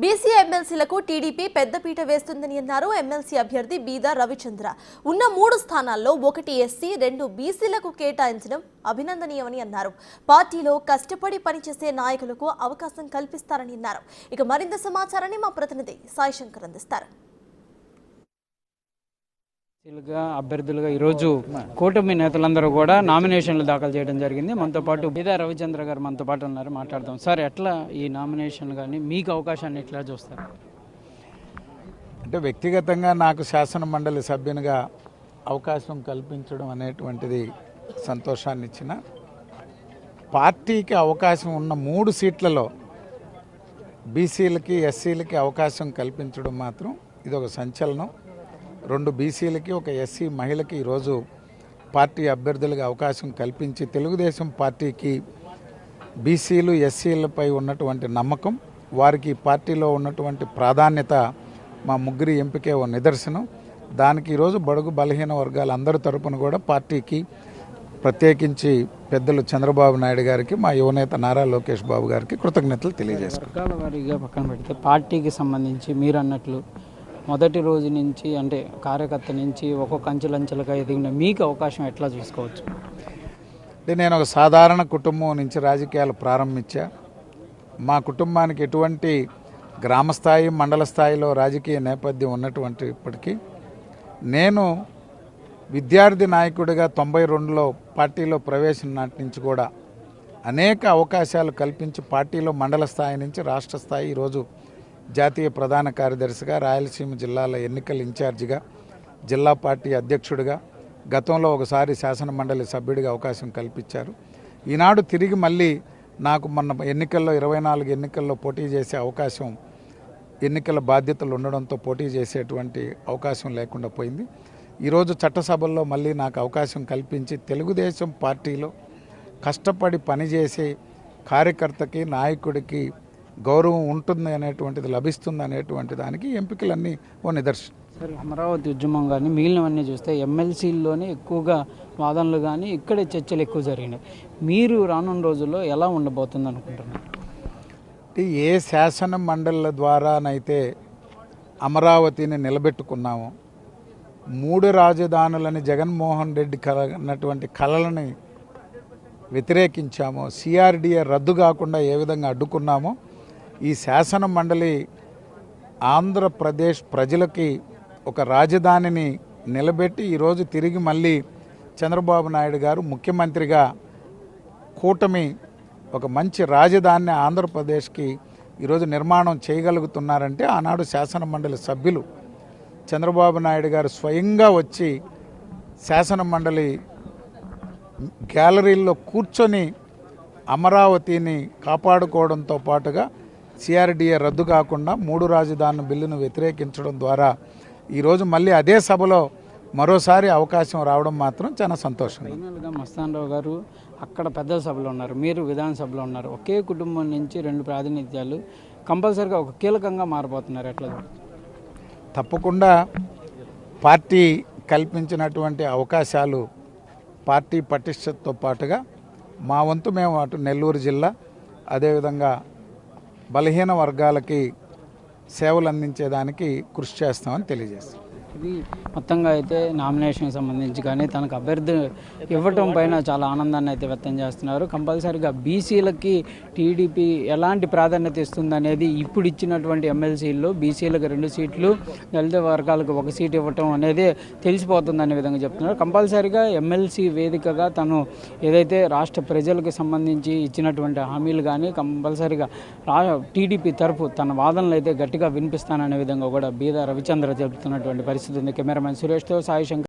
BC ఎమ్మెల్సీలకు TDP పెద్దపీట వేస్తుందని అన్నారు MLC అభ్యర్థి బీదా రవిచంద్ర. ఉన్న 3 స్థానాల్లో 1 ఎస్సీ, 2 బీసీలకు కేటాయించడం అభినందనీయమని అన్నారు. పార్టీలో కష్టపడి పనిచేసే నాయకులకు అవకాశం కల్పిస్తారని అన్నారు. ఇక మరింత సమాచారాన్ని మా ప్రతినిధి సాయి శంకర్ అందిస్తారు. అభ్యర్థులుగా ఈరోజు కూటమి నేతలందరూ కూడా నామినేషన్లు దాఖలు చేయడం జరిగింది. మనతో పాటు బీదా రవిచంద్ర గారు మనతో పాటు ఉన్నారు, మాట్లాడదాం. సార్, ఎట్లా ఈ నామినేషన్ కానీ మీకు అవకాశాన్ని ఎట్లా చూస్తారు? అంటే వ్యక్తిగతంగా నాకు శాసన మండలి సభ్యునిగా అవకాశం కల్పించడం అనేటువంటిది సంతోషాన్ని ఇచ్చిన, పార్టీకి అవకాశం ఉన్న 3 సీట్లలో బీసీలకి ఎస్సీలకి అవకాశం కల్పించడం మాత్రం ఇది ఒక సంచలనం. 2 బీసీలకి 1 ఎస్సీ మహిళకి ఈరోజు పార్టీ అభ్యర్థులకు అవకాశం కల్పించి తెలుగుదేశం పార్టీకి బీసీలు ఎస్సీలపై ఉన్నటువంటి నమ్మకం, వారికి పార్టీలో ఉన్నటువంటి ప్రాధాన్యత మా ముగ్గురి ఎంపికే ఓ నిదర్శనం. దానికి ఈరోజు బడుగు బలహీన వర్గాల అందరి తరపున కూడా పార్టీకి, ప్రత్యేకించి పెద్దలు చంద్రబాబు నాయుడు గారికి, మా యువనేత నారా లోకేష్ బాబు గారికి కృతజ్ఞతలు తెలియజేసుకుంటాం. వర్గాల వారీగా పక్కన పెడితే పార్టీకి సంబంధించి మీరు అన్నట్లు మొదటి రోజు నుంచి అంటే కార్యకర్త నుంచి ఒక్కొక్క అంచెలంచెలుగా ఎదిగిన మీకు అవకాశం ఎట్లా చూసుకోవచ్చు? అంటే నేను ఒక సాధారణ కుటుంబం నుంచి రాజకీయాలు ప్రారంభించా. మా కుటుంబానికి ఎటువంటి గ్రామస్థాయి మండల స్థాయిలో రాజకీయ నేపథ్యం ఉన్నటువంటిప్పటికీ నేను విద్యార్థి నాయకుడిగా 92లో పార్టీలో ప్రవేశం నాటి నుంచి కూడా అనేక అవకాశాలు కల్పించి పార్టీలో మండల స్థాయి నుంచి రాష్ట్ర స్థాయి, ఈరోజు జాతీయ ప్రధాన కార్యదర్శిగా, రాయలసీమ జిల్లాల ఎన్నికల ఇన్ఛార్జిగా, జిల్లా పార్టీ అధ్యక్షుడిగా, గతంలో ఒకసారి శాసన మండలి సభ్యుడిగా అవకాశం కల్పించారు. ఈనాడు తిరిగి మళ్ళీ నాకు మొన్న ఎన్నికల్లో 24 ఎన్నికల్లో పోటీ చేసే అవకాశం, ఎన్నికల బాధ్యతలు ఉండడంతో పోటీ చేసేటువంటి అవకాశం లేకుండా పోయింది. ఈరోజు చట్టసభల్లో మళ్ళీ నాకు అవకాశం కల్పించి తెలుగుదేశం పార్టీలో కష్టపడి పనిచేసే కార్యకర్తకి, నాయకుడికి గౌరవం ఉంటుంది అనేటువంటిది, లభిస్తుంది అనేటువంటి దానికి ఎంపికలన్నీ ఓ నిదర్శనం. సరే, అమరావతి ఉద్యమం కానీ మిగిలినవన్నీ చూస్తే ఎమ్మెల్సీల్లోనే ఎక్కువగా వాదనలు కానీ ఇక్కడే చర్చలు ఎక్కువ జరిగినాయి. మీరు రానున్న రోజుల్లో ఎలా ఉండబోతుంది అనుకుంటున్నారు? ఏ శాసన మండళ్ళ ద్వారానైతే అమరావతిని నిలబెట్టుకున్నామో, 3 రాజధానులని జగన్మోహన్ రెడ్డి అన్నటువంటి కలలని వ్యతిరేకించామో, సిఆర్డీఏ రద్దు కాకుండా ఏ విధంగా అడ్డుకున్నామో, ఈ శాసన మండలి ఆంధ్రప్రదేశ్ ప్రజలకి ఒక రాజధానిని నిలబెట్టి ఈరోజు తిరిగి మళ్ళీ చంద్రబాబు నాయుడు గారు ముఖ్యమంత్రిగా కూటమి ఒక మంచి రాజధానిని ఆంధ్రప్రదేశ్కి ఈరోజు నిర్మాణం చేయగలుగుతున్నారంటే ఆనాడు శాసన మండలి సభ్యులు చంద్రబాబు నాయుడు గారు స్వయంగా వచ్చి శాసన మండలి గ్యాలరీల్లో కూర్చొని అమరావతిని కాపాడుకోవడంతో పాటుగా సిఆర్డీఏ రద్దు కాకుండా 3 రాజధానుల బిల్లును వ్యతిరేకించడం ద్వారా ఈరోజు మళ్ళీ అదే సభలో మరోసారి అవకాశం రావడం మాత్రం చాలా సంతోషం. ఫైనల్గా మస్తానరావు గారు అక్కడ పెద్ద సభలో ఉన్నారు, మీరు విధానసభలో ఉన్నారు. ఒకే కుటుంబం నుంచి 2 ప్రాతినిధ్యాలు కంపల్సరీగా ఒక కీలకంగా మారబోతున్నారు. ఎట్లా? తప్పకుండా పార్టీ కల్పించినటువంటి అవకాశాలు, పార్టీ పటిష్టతతో పాటుగా మా వంతు మేము అటు నెల్లూరు జిల్లా, అదేవిధంగా బలహీన వర్గాలకి సేవలు అందించేదానికి కృషి చేస్తామని తెలియజేస్తాం. ఇది మొత్తంగా అయితే నామినేషన్కి సంబంధించి కానీ తనకు అభ్యర్థి ఇవ్వటం పైన చాలా ఆనందాన్ని అయితే వ్యక్తం చేస్తున్నారు. కంపల్సరీగా బీసీలకి టీడీపీ ఎలాంటి ప్రాధాన్యత ఇస్తుందనేది ఇప్పుడు ఇచ్చినటువంటి ఎమ్మెల్సీల్లో బీసీలకు 2 సీట్లు, దళిత వర్గాలకు 1 సీట్ ఇవ్వటం అనేది తెలిసిపోతుందనే విధంగా చెప్తున్నారు. కంపల్సరీగా ఎమ్మెల్సీ వేదికగా తను ఏదైతే రాష్ట్ర ప్రజలకు సంబంధించి ఇచ్చినటువంటి హామీలు కానీ కంపల్సరీగా టీడీపీ తరఫు తన వాదనలు అయితే గట్టిగా వినిపిస్తాననే విధంగా కూడా బీదా రవిచంద్ర చెబుతున్నటువంటి పరిస్థితి ఉంది. కెమెరామెన్ సురేష్తో సాయి శంకర్.